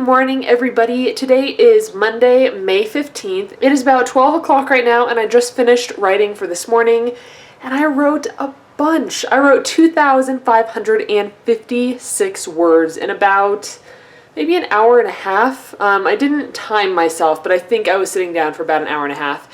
morning, everybody. Today is Monday, May 15th. It is about 12 o'clock right now, and I just finished writing for this morning, and I wrote a bunch. I wrote 2,556 words in about maybe an hour and a half. I didn't time myself, but I think I was sitting down for about an hour and a half.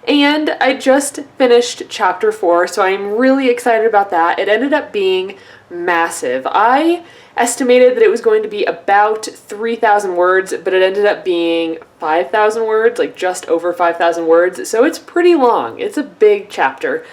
And I just finished chapter 4, so I'm really excited about that. It ended up being massive. I estimated that it was going to be about 3,000 words, but it ended up being 5,000 words, like just over 5,000 words. So it's pretty long. It's a big chapter.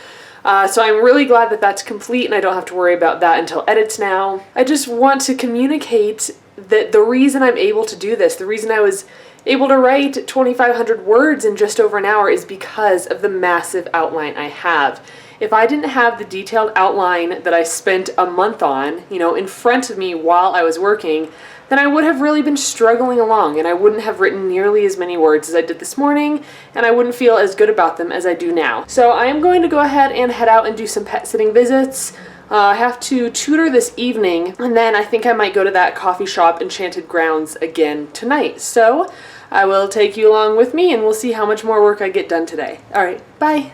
So I'm really glad that that's complete and I don't have to worry about that until edits now. I just want to communicate that the reason I'm able to do this, the reason I was able to write 2,500 words in just over an hour is because of the massive outline I have. If I didn't have the detailed outline that I spent a month on, in front of me while I was working, then I would have really been struggling along and I wouldn't have written nearly as many words as I did this morning, and I wouldn't feel as good about them as I do now. So I am going to go ahead and head out and do some pet sitting visits. I have to tutor this evening, and then I think I might go to that coffee shop, Enchanted Grounds, again tonight. So I will take you along with me and we'll see how much more work I get done today. All right, bye.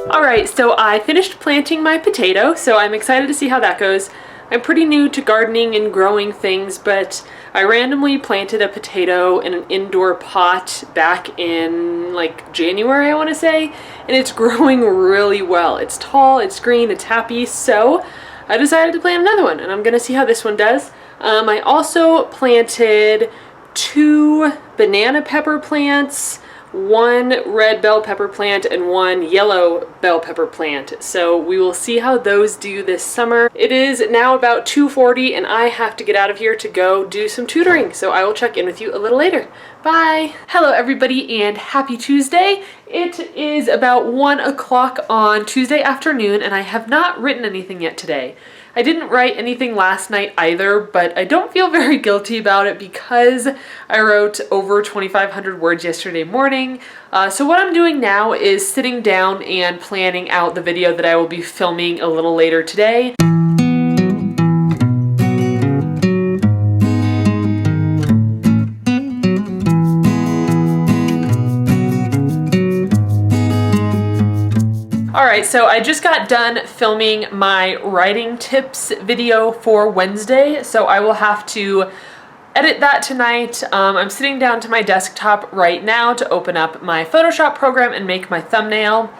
Alright, so I finished planting my potato, so I'm excited to see how that goes. I'm pretty new to gardening and growing things, but I randomly planted a potato in an indoor pot back in like January, I want to say, and it's growing really well. It's tall, it's green, it's happy, so I decided to plant another one, and I'm going to see how this one does. I also planted 2 banana pepper plants, 1 red bell pepper plant, and 1 yellow bell pepper plant. So we will see how those do this summer. It is now about 2:40 and I have to get out of here to go do some tutoring. So I will check in with you a little later. Bye! Hello everybody and happy Tuesday. It is about 1 o'clock on Tuesday afternoon and I have not written anything yet today. I didn't write anything last night either, but I don't feel very guilty about it because I wrote over 2,500 words yesterday morning. So what I'm doing now is sitting down and planning out the video that I will be filming a little later today. Alright, so I just got done filming my writing tips video for Wednesday, so I will have to edit that tonight. I'm sitting down to my desktop right now to open up my Photoshop program and make my thumbnail.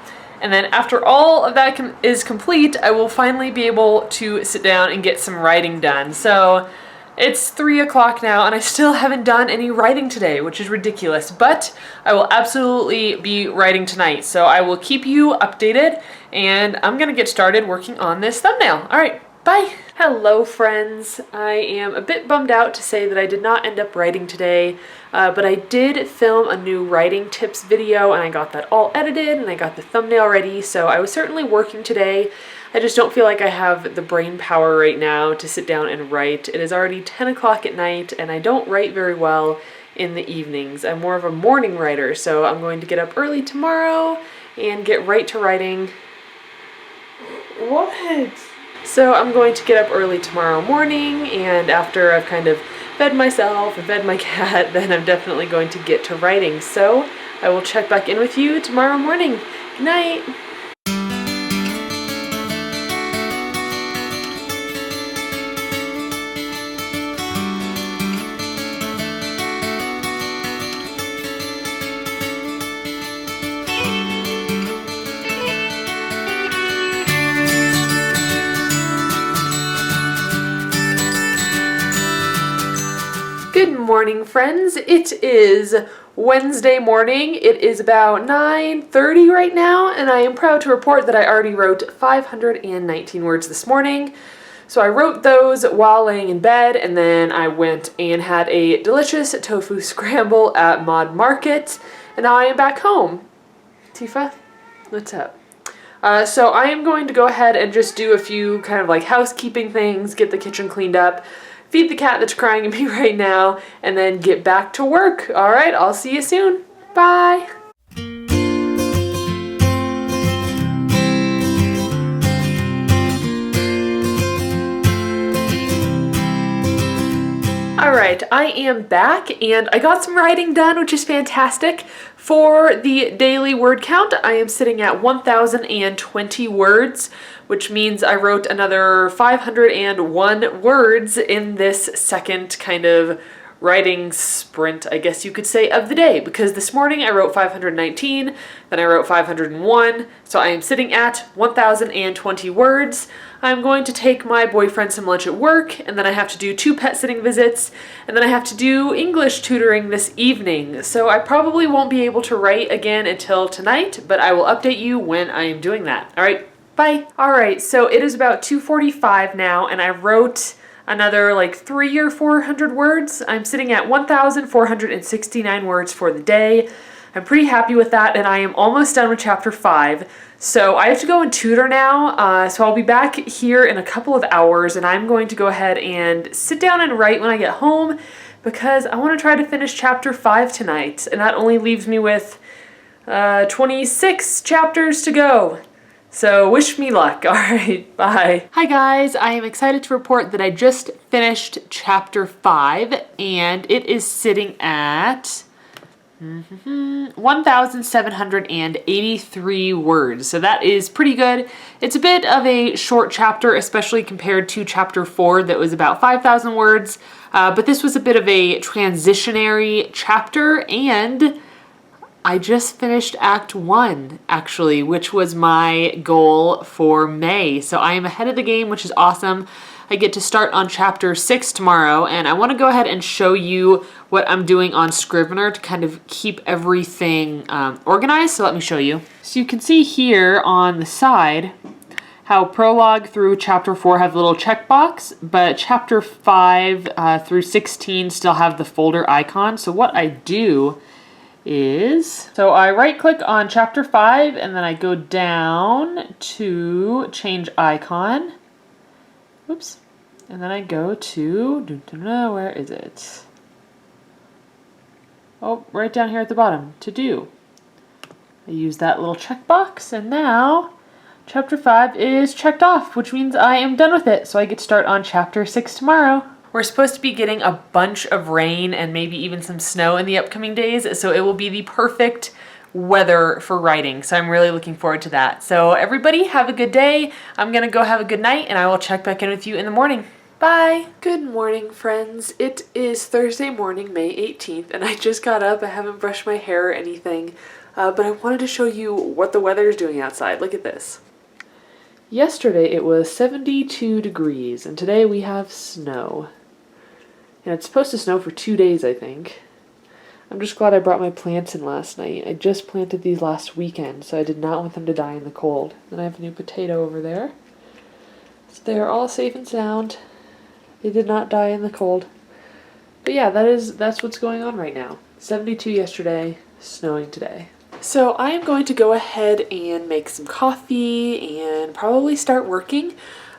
And then after all of that is complete, I will finally be able to sit down and get some writing done. So it's 3 o'clock now and I still haven't done any writing today, which is ridiculous, but I will absolutely be writing tonight. So I will keep you updated and I'm gonna get started working on this thumbnail. All right, bye. Hello friends. I am a bit bummed out to say that I did not end up writing today, but I did film a new writing tips video and I got that all edited and I got the thumbnail ready. So I was certainly working today. I just don't feel like I have the brain power right now to sit down and write. It is already 10 o'clock at night and I don't write very well in the evenings. I'm more of a morning writer, so I'm going to get up early tomorrow and get right to writing. What? So I'm going to get up early tomorrow morning, and after I've kind of fed myself and fed my cat, then I'm definitely going to get to writing. So I will check back in with you tomorrow morning. Good night. Good morning, friends. It is Wednesday morning. It is about 9:30 right now, and I am proud to report that I already wrote 519 words this morning. So I wrote those while laying in bed, and then I went and had a delicious tofu scramble at Mod Market, and now I am back home. Tifa, what's up? So I am going to go ahead and just do a few kind of like housekeeping things, get the kitchen cleaned up, feed the cat that's crying at me right now, and then get back to work. All right, I'll see you soon. Bye! Alright, I am back and I got some writing done, which is fantastic. For the daily word count, I am sitting at 1,020 words, which means I wrote another 501 words in this second kind of writing sprint, I guess you could say, of the day, because this morning I wrote 519, then I wrote 501, so I am sitting at 1,020 words. I'm going to take my boyfriend some lunch at work, and then I have to do 2 pet sitting visits, and then I have to do English tutoring this evening, so I probably won't be able to write again until tonight, but I will update you when I am doing that. Alright, bye! Alright, so it is about 2:45 now, and I wrote another like 300 or 400 words. I'm sitting at 1,469 words for the day. I'm pretty happy with that, and I am almost done with chapter 5. So I have to go and tutor now, so I'll be back here in a couple of hours, and I'm going to go ahead and sit down and write when I get home, because I want to try to finish chapter 5 tonight, and that only leaves me with 26 chapters to go. So wish me luck. Alright, bye. Hi guys, I am excited to report that I just finished chapter 5, and it is sitting at 1,783 words. So that is pretty good. It's a bit of a short chapter, especially compared to chapter 4 that was about 5,000 words. But this was a bit of a transitionary chapter, and I just finished Act 1, actually, which was my goal for May. So I am ahead of the game, which is awesome. I get to start on Chapter 6 tomorrow, and I want to go ahead and show you what I'm doing on Scrivener to kind of keep everything organized. So let me show you. So you can see here on the side how Prologue through Chapter 4 have a little checkbox, but Chapter 5 through 16 still have the folder icon. So what I do is, so I right click on chapter 5 and then I go down to change icon. Oops. And then I go to, where is it? Oh, right down here at the bottom, to do. I use that little checkbox, and now chapter 5 is checked off, which means I am done with it. So I get to start on chapter 6 tomorrow. We're supposed to be getting a bunch of rain and maybe even some snow in the upcoming days, so it will be the perfect weather for writing. So I'm really looking forward to that. So everybody have a good day. I'm gonna go have a good night, and I will check back in with you in the morning. Bye! Good morning, friends. It is Thursday morning, May 18th, and I just got up. I haven't brushed my hair or anything, but I wanted to show you what the weather is doing outside. Look at this. Yesterday it was 72 degrees, and today we have snow. And it's supposed to snow for 2 days, I think. I'm just glad I brought my plants in last night. I just planted these last weekend, so I did not want them to die in the cold. Then I have a new potato over there. So they are all safe and sound. They did not die in the cold. But yeah, that's what's going on right now. 72 yesterday, snowing today. So I am going to go ahead and make some coffee and probably start working.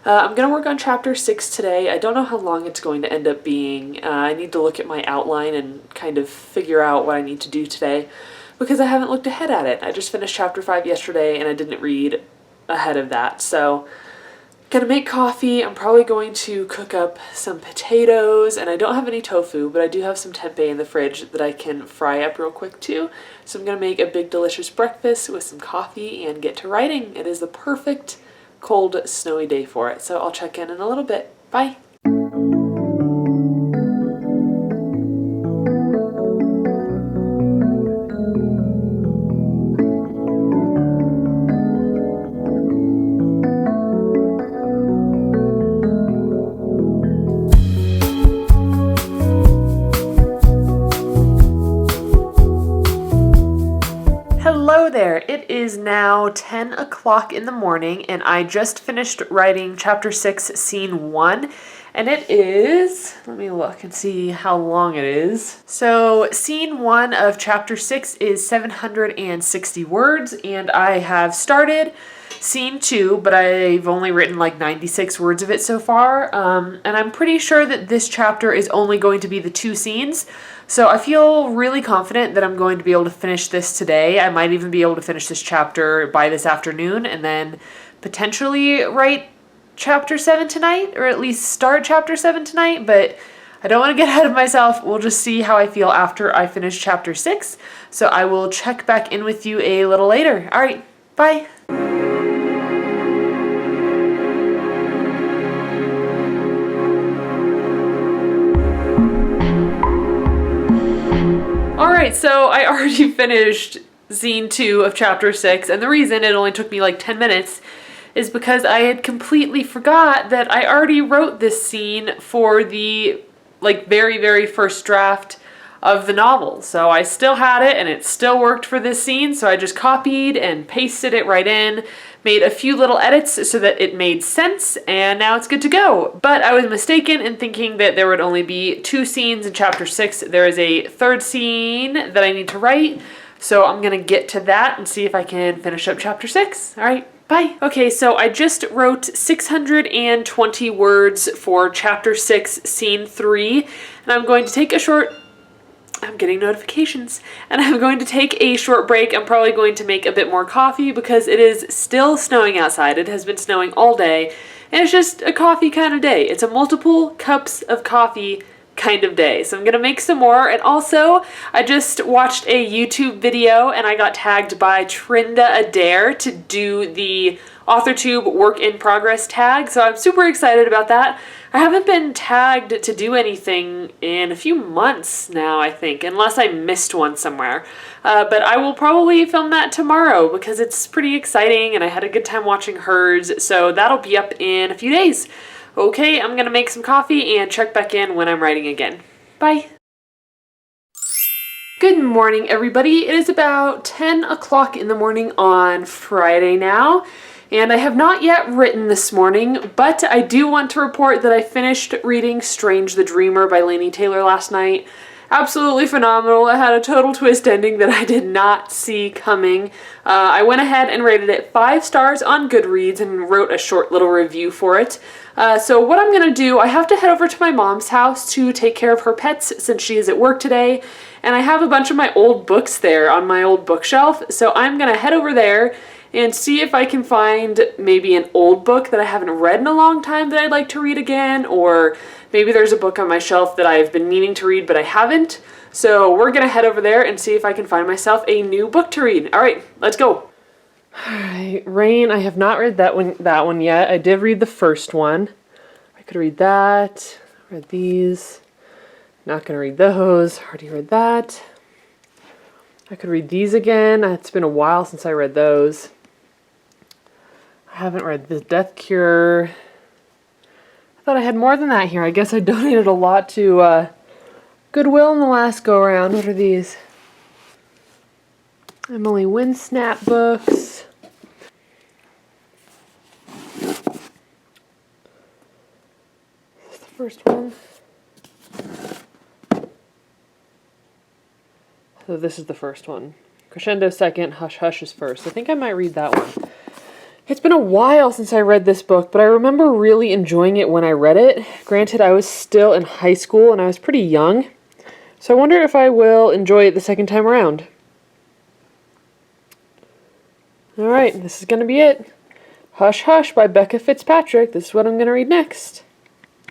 I'm going to work on chapter 6 today. I don't know how long it's going to end up being. I need to look at my outline and kind of figure out what I need to do today, because I haven't looked ahead at it. I just finished chapter 5 yesterday and I didn't read ahead of that. So gonna make coffee. I'm probably going to cook up some potatoes, and I don't have any tofu, but I do have some tempeh in the fridge that I can fry up real quick too. So I'm gonna make a big delicious breakfast with some coffee and get to writing. It is the perfect cold, snowy day for it. So I'll check in a little bit. Bye. Hello there, it is now 10 o'clock in the morning, and I just finished writing chapter 6, scene 1, and it is, let me look and see how long it is. So scene 1 of chapter 6 is 760 words, and I have started scene 2, but I've only written like 96 words of it so far, and I'm pretty sure that this chapter is only going to be the 2 scenes. So I feel really confident that I'm going to be able to finish this today. I might even be able to finish this chapter by this afternoon and then potentially write chapter 7 tonight, or at least start chapter 7 tonight, but I don't want to get ahead of myself. We'll just see how I feel after I finish chapter 6. So I will check back in with you a little later. All right, bye. Alright, so I already finished scene 2 of chapter 6, and the reason it only took me like 10 minutes is because I had completely forgot that I already wrote this scene for the very, very first draft of the novel. So I still had it and it still worked for this scene, so I just copied and pasted it right in, made a few little edits so that it made sense, and now it's good to go. But I was mistaken in thinking that there would only be 2 scenes in chapter 6. There is a 3rd scene that I need to write, so I'm gonna get to that and see if I can finish up chapter 6. All right. Bye. Okay, so I just wrote 620 words for chapter 6, scene 3, and I'm going to take a short... I'm getting notifications, and I'm going to take a short break. I'm probably going to make a bit more coffee because it is still snowing outside. It has been snowing all day, and it's just a coffee kind of day. It's a multiple cups of coffee kind of day. So I'm gonna make some more, and also I just watched a YouTube video and I got tagged by Trinda Adair to do the authortube work in progress tag, so I'm super excited about that. I haven't been tagged to do anything in a few months now, I think, unless I missed one somewhere. But I will probably film that tomorrow because it's pretty exciting and I had a good time watching hers, so that'll be up in a few days. Okay, I'm gonna make some coffee and check back in when I'm writing again. Bye. Good morning, everybody. It is about 10 o'clock in the morning on Friday now, and I have not yet written this morning, but I do want to report that I finished reading Strange the Dreamer by Laini Taylor last night. Absolutely phenomenal. It had a total twist ending that I did not see coming. I went ahead and rated it 5 stars on Goodreads and wrote a short little review for it. So what I'm gonna do, I have to head over to my mom's house to take care of her pets since she is at work today, and I have a bunch of my old books there on my old bookshelf, so I'm gonna head over there and see if I can find maybe an old book that I haven't read in a long time that I'd like to read again, or maybe there's a book on my shelf that I've been meaning to read but I haven't. So we're gonna head over there and see if I can find myself a new book to read. All right, let's go. All right, Rain, I have not read that one yet. I did read the first one. I could read that, read these. Not gonna read those, already read that. I could read these again. It's been a while since I read those. I haven't read The Death Cure. I thought I had more than that here. I guess I donated a lot to Goodwill in the last go around. What are these? Emily Winsnap books. Is this the first one? So this is the first one. Crescendo second, Hush Hush is first. I think I might read that one. It's been a while since I read this book, but I remember really enjoying it when I read it. Granted, I was still in high school and I was pretty young, so I wonder if I will enjoy it the second time around. Alright, this is going to be it. Hush Hush by Becca Fitzpatrick. This is what I'm going to read next.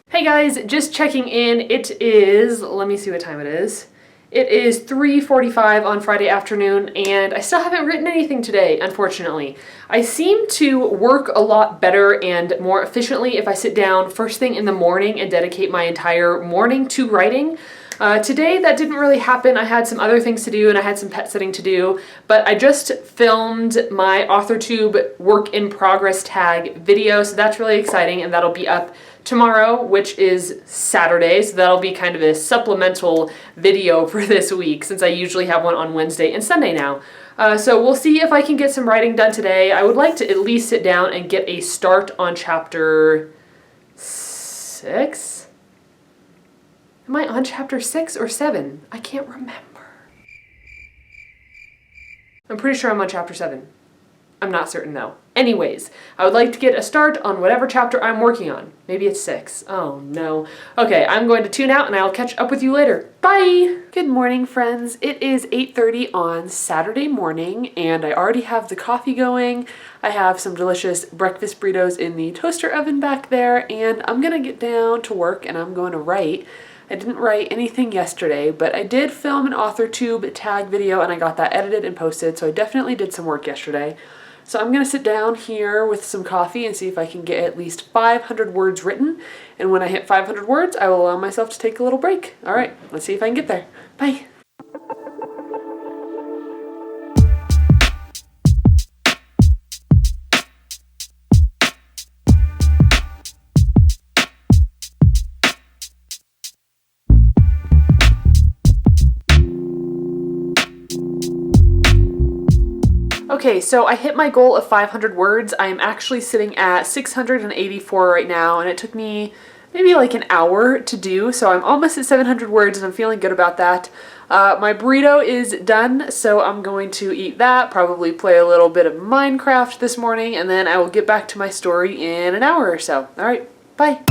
Hey guys, just checking in. It is, let me see what time it is. It is 3:45 on Friday afternoon, and I still haven't written anything today, unfortunately. I seem to work a lot better and more efficiently if I sit down first thing in the morning and dedicate my entire morning to writing. Today that didn't really happen. I had some other things to do and I had some pet sitting to do, but I just filmed my authortube work in progress tag video, so that's really exciting, and that'll be up tomorrow, which is Saturday, so that'll be kind of a supplemental video for this week since I usually have one on Wednesday and Sunday now. So we'll see if I can get some writing done today. I would like to at least sit down and get a start on chapter 6? Am I on chapter 6 or 7? I can't remember. I'm pretty sure I'm on chapter 7. I'm not certain though. Anyways, I would like to get a start on whatever chapter I'm working on. Maybe it's 6. Oh no. Okay, I'm going to tune out and I'll catch up with you later. Bye! Good morning, friends. It is 8:30 on Saturday morning and I already have the coffee going. I have some delicious breakfast burritos in the toaster oven back there and I'm gonna get down to work and I'm going to write. I didn't write anything yesterday, but I did film an authortube tag video and I got that edited and posted, so I definitely did some work yesterday. So I'm going to sit down here with some coffee and see if I can get at least 500 words written. And when I hit 500 words, I will allow myself to take a little break. All right, let's see if I can get there. Bye. Okay, so I hit my goal of 500 words. I am actually sitting at 684 right now, and it took me maybe like an hour to do, so I'm almost at 700 words, and I'm feeling good about that. My burrito is done, so I'm going to eat that, probably play a little bit of Minecraft this morning, and then I will get back to my story in an hour or so. All right, bye.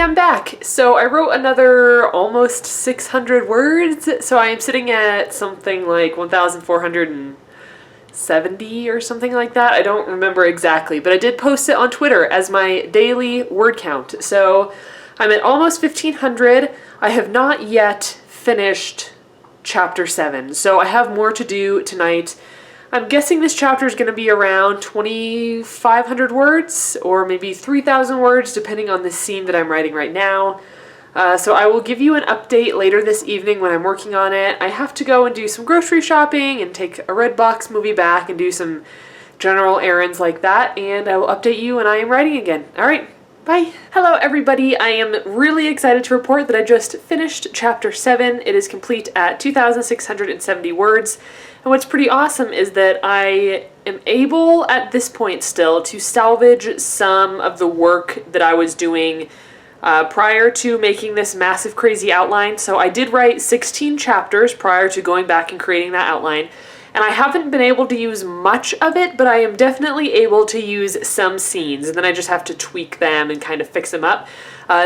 I'm back. So I wrote another almost 600 words. So I am sitting at something like 1,470 or something like that. I don't remember exactly, but I did post it on Twitter as my daily word count. So I'm at almost 1,500. I have not yet finished chapter 7. So I have more to do tonight. I'm guessing this chapter is going to be around 2,500 words or maybe 3,000 words depending on the scene that I'm writing right now. So I will give you an update later this evening when I'm working on it. I have to go and do some grocery shopping and take a Redbox movie back and do some general errands like that, and I will update you when I am writing again. All right. Bye. Hello everybody, I am really excited to report that I just finished chapter 7. It is complete at 2,670 words. And what's pretty awesome is that I am able at this point still to salvage some of the work that I was doing prior to making this massive crazy outline. So I did write 16 chapters prior to going back and creating that outline. And I haven't been able to use much of it, but I am definitely able to use some scenes, and then I just have to tweak them and kind of fix them up.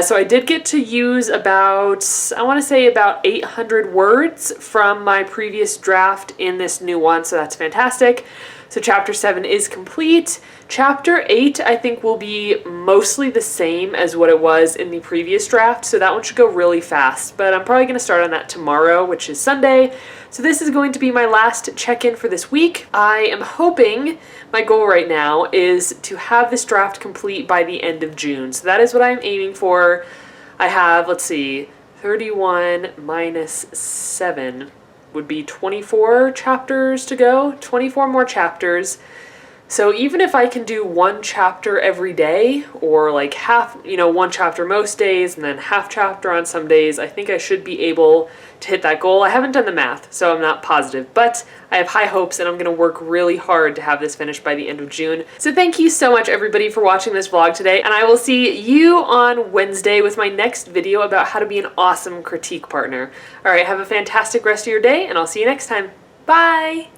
So I did get to use about, I want to say about 800 words from my previous draft in this new one, so that's fantastic. So chapter 7 is complete. Chapter 8, I think, will be mostly the same as what it was in the previous draft, so that one should go really fast. But I'm probably going to start on that tomorrow, which is Sunday. So this is going to be my last check-in for this week. I am hoping, my goal right now is to have this draft complete by the end of June. So that is what I'm aiming for. I have, let's see, 31 minus 7 would be 24 chapters to go, 24 more chapters. So even if I can do one chapter every day, or like half, one chapter most days and then half chapter on some days, I think I should be able to hit that goal. I haven't done the math, so I'm not positive, but I have high hopes and I'm going to work really hard to have this finished by the end of June. So thank you so much everybody for watching this vlog today, and I will see you on Wednesday with my next video about how to be an awesome critique partner. All right, have a fantastic rest of your day, and I'll see you next time. Bye!